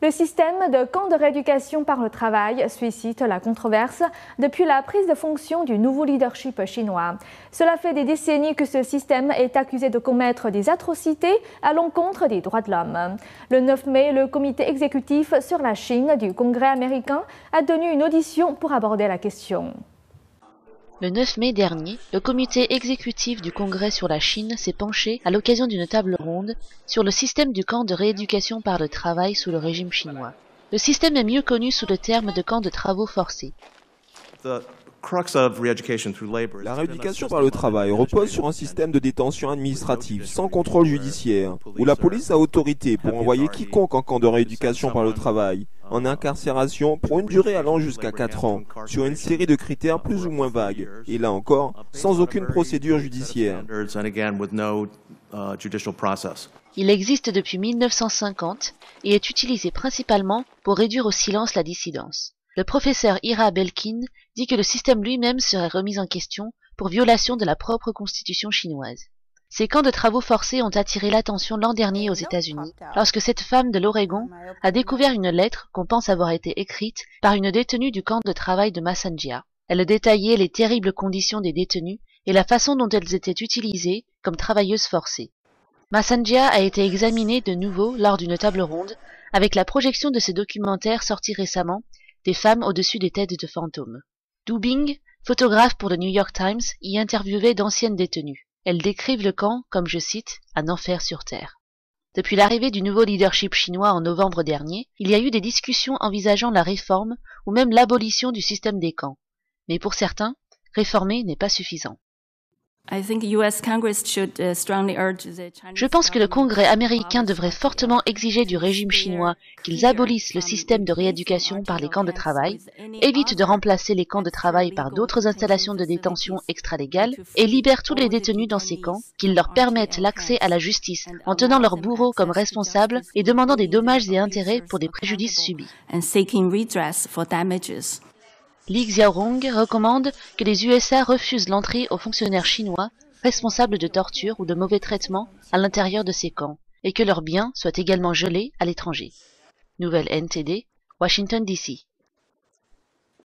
Le système de camps de rééducation par le travail suscite la controverse depuis la prise de fonction du nouveau leadership chinois. Cela fait des décennies que ce système est accusé de commettre des atrocités à l'encontre des droits de l'homme. Le 9 mai, le comité exécutif sur la Chine du Congrès américain a tenu une audition pour aborder la question. Le 9 mai dernier, le comité exécutif du Congrès sur la Chine s'est penché à l'occasion d'une table ronde sur le système du camp de rééducation par le travail sous le régime chinois. Le système est mieux connu sous le terme de camp de travaux forcés. La rééducation par le travail repose sur un système de détention administrative sans contrôle judiciaire, où la police a autorité pour envoyer quiconque en camp de rééducation par le travail en incarcération pour une durée allant jusqu'à 4 ans, sur une série de critères plus ou moins vagues, et là encore, sans aucune procédure judiciaire. Il existe depuis 1950 et est utilisé principalement pour réduire au silence la dissidence. Le professeur Ira Belkin dit que le système lui-même serait remis en question pour violation de la propre constitution chinoise. Ces camps de travaux forcés ont attiré l'attention l'an dernier aux États-Unis, lorsque cette femme de l'Oregon a découvert une lettre qu'on pense avoir été écrite par une détenue du camp de travail de Massanjia. Elle détaillait les terribles conditions des détenues et la façon dont elles étaient utilisées comme travailleuses forcées. Massanjia a été examinée de nouveau lors d'une table ronde avec la projection de ces documentaires sortis récemment, des femmes au-dessus des têtes de fantômes. Du Bing, photographe pour le New York Times, y interviewait d'anciennes détenues. Elles décrivent le camp comme, je cite, « un enfer sur terre ». Depuis l'arrivée du nouveau leadership chinois en novembre dernier, il y a eu des discussions envisageant la réforme ou même l'abolition du système des camps. Mais pour certains, réformer n'est pas suffisant. Je pense que le Congrès américain devrait fortement exiger du régime chinois qu'ils abolissent le système de rééducation par les camps de travail, évitent de remplacer les camps de travail par d'autres installations de détention extralégales et libèrent tous les détenus dans ces camps, qu'ils leur permettent l'accès à la justice en tenant leurs bourreaux comme responsables et demandant des dommages et intérêts pour des préjudices subis. Li Xiaorong recommande que les USA refusent l'entrée aux fonctionnaires chinois responsables de torture ou de mauvais traitements à l'intérieur de ces camps et que leurs biens soient également gelés à l'étranger. Nouvelle NTD, Washington DC.